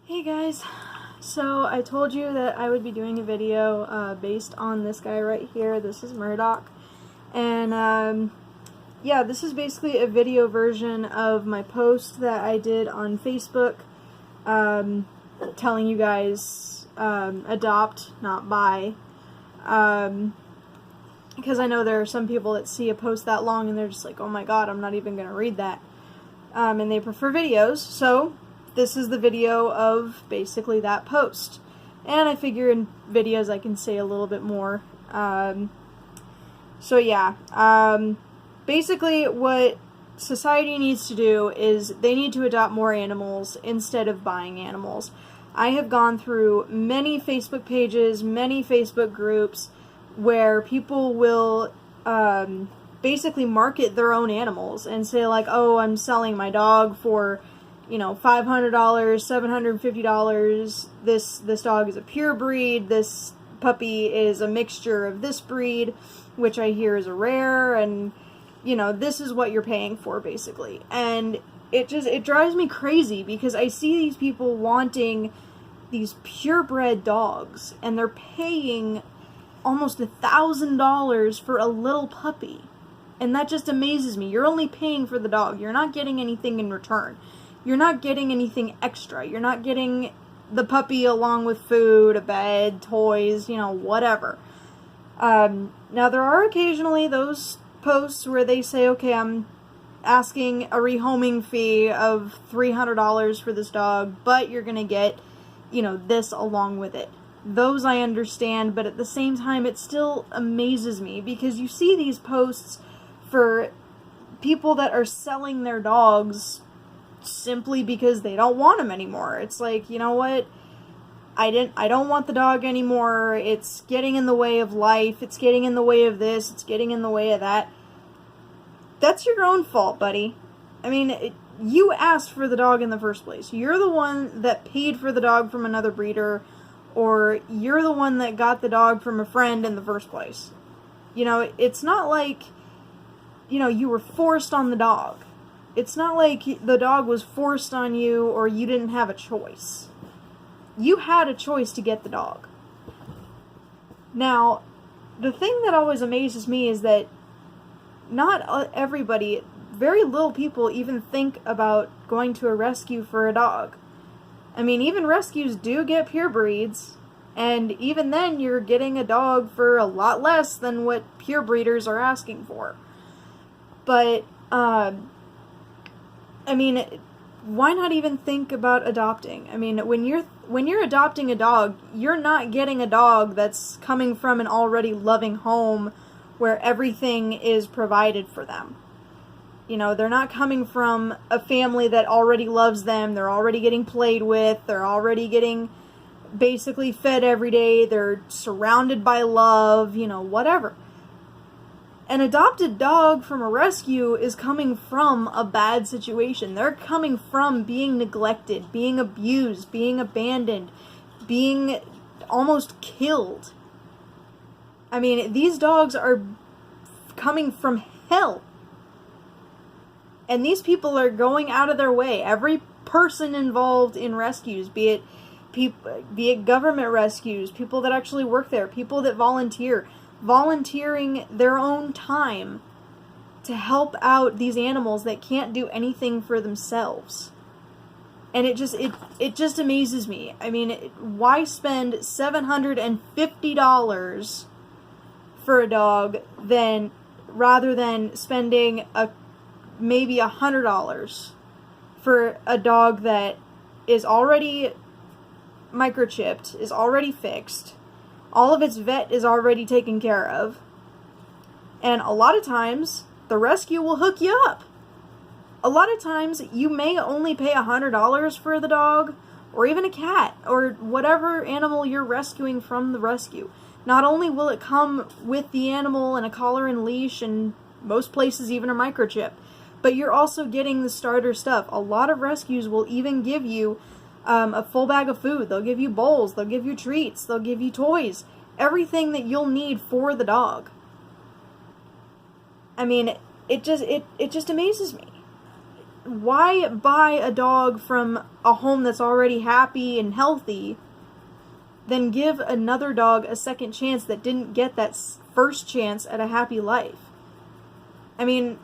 Hey guys, so I told you that I would be doing a video based on this guy right here. This is Murdock, and yeah, this is basically a video version of my post that I did on Facebook telling you guys adopt, not buy, because I know there are some people that see a post that long and they're just like, oh my god, I'm not even going to read that, and they prefer videos, so this is the video of basically that post. And I figure in videos I can say a little bit more. So yeah, basically what society needs to do is they need to adopt more animals instead of buying animals. I have gone through many Facebook pages, many Facebook groups where people will basically market their own animals and say like, oh, I'm selling my dog for, you know, $500, $750, this dog is a pure breed, this puppy is a mixture of this breed, which I hear is a rare, and, you know, this is what you're paying for, basically. And it drives me crazy, because I see these people wanting these purebred dogs, and they're paying almost $1,000 for a little puppy. And that just amazes me. You're only paying for the dog. You're not getting anything in return. You're not getting anything extra. You're not getting the puppy along with food, a bed, toys, you know, whatever. Now, there are occasionally those posts where they say, okay, I'm asking a rehoming fee of $300 for this dog, but you're going to get, you know, this along with it. Those I understand, but at the same time, it still amazes me, because you see these posts for people that are selling their dogs simply because they don't want them anymore. It's like, you know what, I don't want the dog anymore, it's getting in the way of life, it's getting in the way of this, it's getting in the way of that. That's your own fault, buddy. I mean, you asked for the dog in the first place. You're the one that paid for the dog from another breeder, or you're the one that got the dog from a friend in the first place. You know, it's not like, you know, you were forced on the dog. It's not like the dog was forced on you or you didn't have a choice. You had a choice to get the dog. Now, the thing that always amazes me is that not everybody, very little people even think about going to a rescue for a dog. I mean, even rescues do get pure breeds, and even then you're getting a dog for a lot less than what pure breeders are asking for. But, I mean, why not even think about adopting? I mean, when you're adopting a dog, you're not getting a dog that's coming from an already loving home where everything is provided for them. You know, they're not coming from a family that already loves them, they're already getting played with, they're already getting basically fed every day, they're surrounded by love, you know, whatever. An adopted dog from a rescue is coming from a bad situation. They're coming from being neglected, being abused, being abandoned, being almost killed. I mean, these dogs are coming from hell. And these people are going out of their way. Every person involved in rescues, be it government rescues, people that actually work there, people that volunteering their own time to help out these animals that can't do anything for themselves. And it just amazes me. I mean, why spend $750 for a dog rather than spending maybe $100 for a dog that is already microchipped, is already fixed, all of its vet is already taken care of, and a lot of times the rescue will hook you up. A lot of times you may only pay $100 for the dog, or even a cat, or whatever animal you're rescuing from the rescue. Not only will it come with the animal and a collar and leash, and most places even a microchip, but you're also getting the starter stuff. A lot of rescues will even give you a full bag of food. They'll give you bowls, they'll give you treats, they'll give you toys, everything that you'll need for the dog. I mean, it just amazes me. why buy a dog from a home that's already happy and healthy, then give another dog a second chance that didn't get that first chance at a happy life? I mean,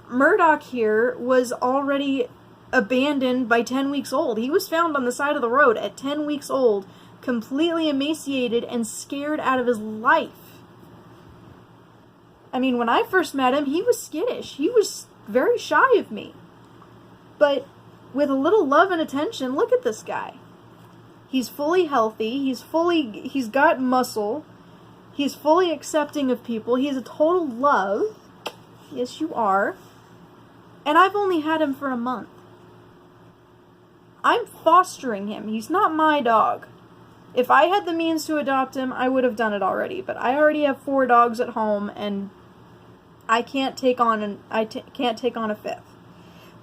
Murdock here was already abandoned by 10 weeks old. He was found on the side of the road at 10 weeks old, completely emaciated and scared out of his life. I mean, when I first met him, he was skittish. He was very shy of me. But with a little love and attention, look at this guy. He's fully healthy. He's got muscle. He's fully accepting of people. He's a total love. Yes, you are. And I've only had him for a month. I'm fostering him. He's not my dog. If I had the means to adopt him, I would have done it already. But I already have 4 dogs at home, and I can't take on can't take on a 5th.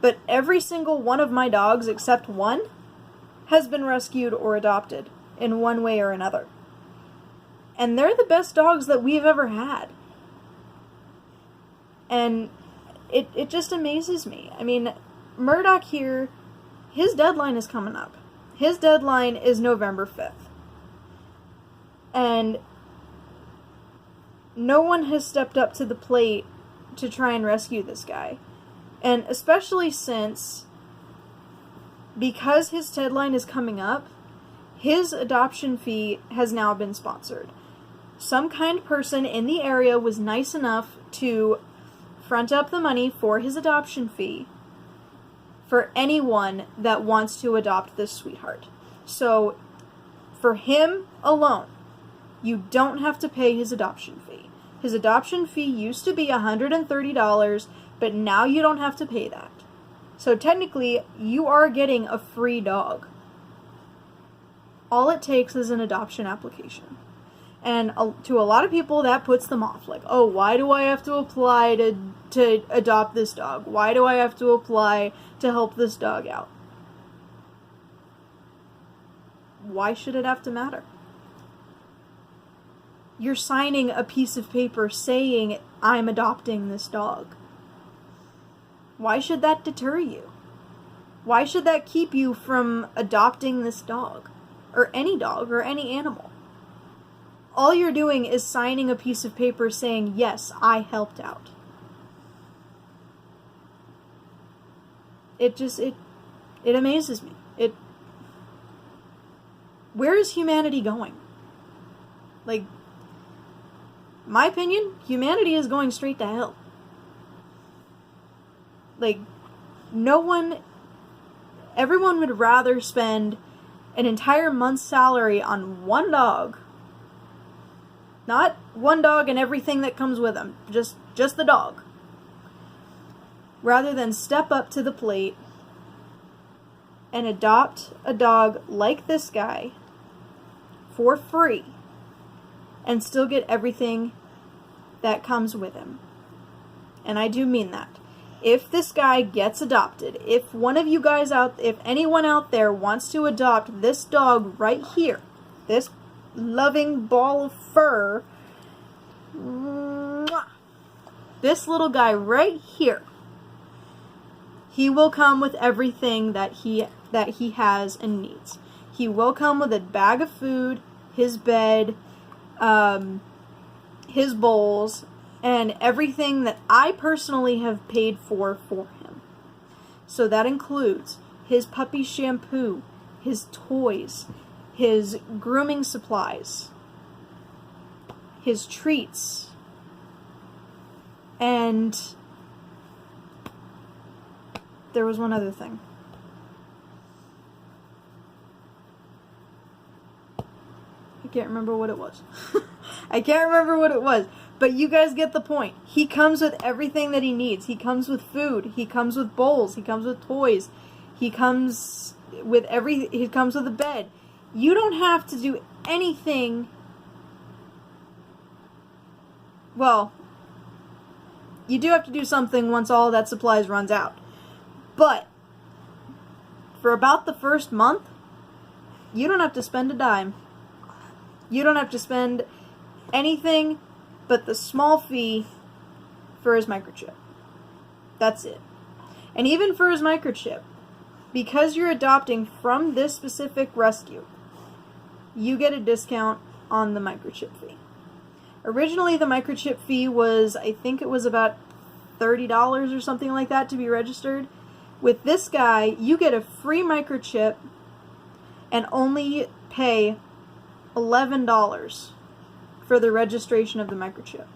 But every single one of my dogs, except one, has been rescued or adopted in one way or another. And they're the best dogs that we've ever had. And it just amazes me. I mean, Murdock here, his deadline is coming up. His deadline is November 5th. And no one has stepped up to the plate to try and rescue this guy. And especially since, because his deadline is coming up, his adoption fee has now been sponsored. Some kind person in the area was nice enough to front up the money for his adoption fee for anyone that wants to adopt this sweetheart. So, for him alone, you don't have to pay his adoption fee. His adoption fee used to be $130, but now you don't have to pay that. So technically, you are getting a free dog. All it takes is an adoption application. And to a lot of people, that puts them off. Like, oh, why do I have to apply to adopt this dog? Why do I have to apply to help this dog out? Why should it have to matter? You're signing a piece of paper saying, I'm adopting this dog. Why should that deter you? Why should that keep you from adopting this dog? Or any animal? All you're doing is signing a piece of paper saying, yes, I helped out. It amazes me. Where is humanity going? Like, my opinion, humanity is going straight to hell. Like, everyone would rather spend an entire month's salary on one dog. Not one dog and everything that comes with him. Just the dog. Rather than step up to the plate and adopt a dog like this guy for free and still get everything that comes with him. And I do mean that. If this guy gets adopted, if anyone out there wants to adopt this dog right here, this loving ball of fur, this little guy right here, he will come with everything that he has and needs. He will come with a bag of food, his bed, his bowls, and everything that I personally have paid for him. So that includes his puppy shampoo, his toys, his grooming supplies, his treats, and there was one other thing. I can't remember what it was. But you guys get the point. He comes with everything that he needs. He comes with food. He comes with bowls. He comes with toys. He comes with a bed. You don't have to do anything. Well, you do have to do something once all that supplies runs out. But for about the first month, you don't have to spend a dime. You don't have to spend anything but the small fee for his microchip. That's it. And even for his microchip, because you're adopting from this specific rescue, you get a discount on the microchip fee. Originally, the microchip fee was, I think it was about $30 or something like that to be registered. With this guy, you get a free microchip and only pay $11 for the registration of the microchip.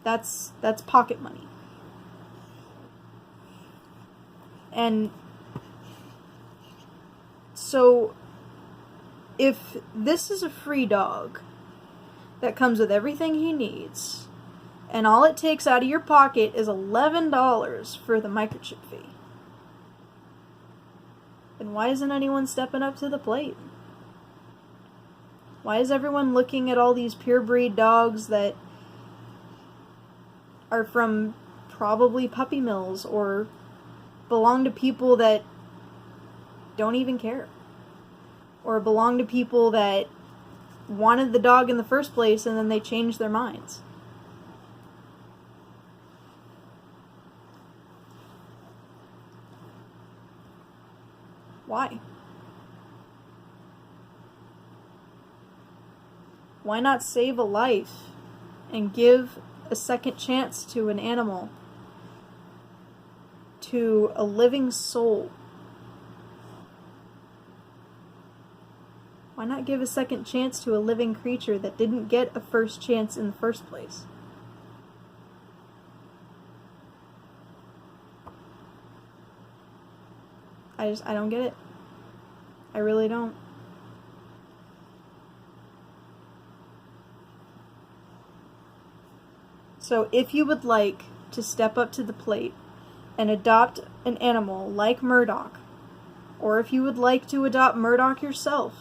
That's pocket money. And so, if this is a free dog that comes with everything he needs, and all it takes out of your pocket is $11 for the microchip fee, then why isn't anyone stepping up to the plate? Why is everyone looking at all these purebred dogs that are from probably puppy mills or belong to people that don't even care? Or belong to people that wanted the dog in the first place and then they changed their minds? Why? Why not save a life and give a second chance to an animal, to a living soul? Why not give a second chance to a living creature that didn't get a first chance in the first place? I don't get it. I really don't. So if you would like to step up to the plate and adopt an animal like Murdock, or if you would like to adopt Murdock yourself,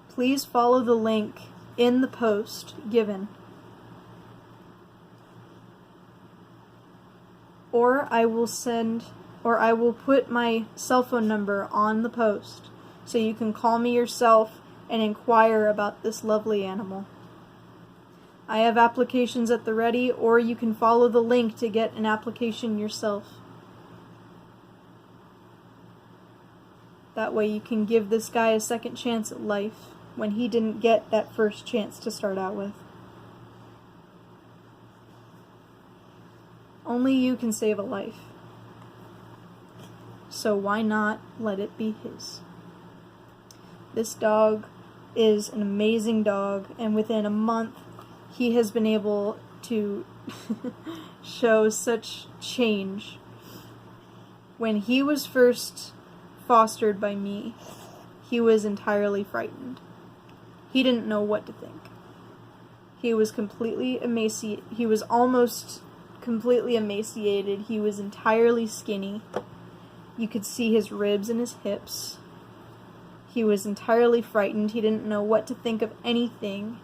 please follow the link in the post given. Or I will put my cell phone number on the post so you can call me yourself and inquire about this lovely animal. I have applications at the ready, or you can follow the link to get an application yourself. That way you can give this guy a second chance at life when he didn't get that first chance to start out with. Only you can save a life. So why not let it be his? This dog is an amazing dog, and within a month he has been able to show such change. When he was first fostered by me, he was entirely frightened. He didn't know what to think. He was completely emaciated. He was almost completely emaciated. He was entirely skinny. You could see his ribs and his hips. He was entirely frightened. He didn't know what to think of anything.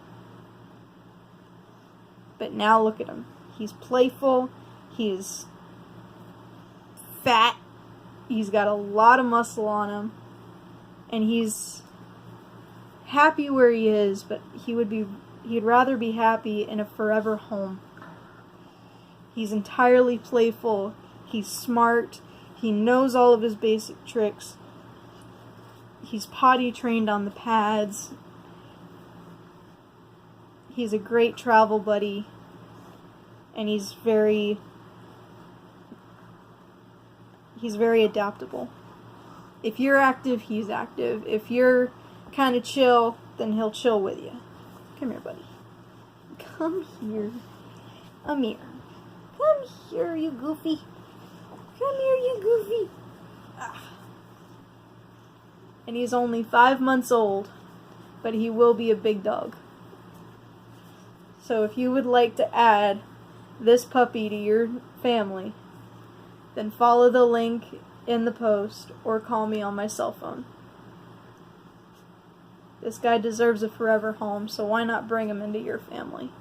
But now look at him. He's playful. He's fat. He's got a lot of muscle on him. And he's happy where he is, but he'd rather be happy in a forever home. He's entirely playful. He's smart. He knows all of his basic tricks. He's potty trained on the pads. He's a great travel buddy. And he's very adaptable. If you're active, he's active. If you're kind of chill, then he'll chill with you. Come here, buddy. Come here. Amir. Come here, you goofy. Come here, you goofy. Ah. And he's only 5 months old, but he will be a big dog. So if you would like to add this puppy to your family, then follow the link in the post or call me on my cell phone. This guy deserves a forever home, so why not bring him into your family?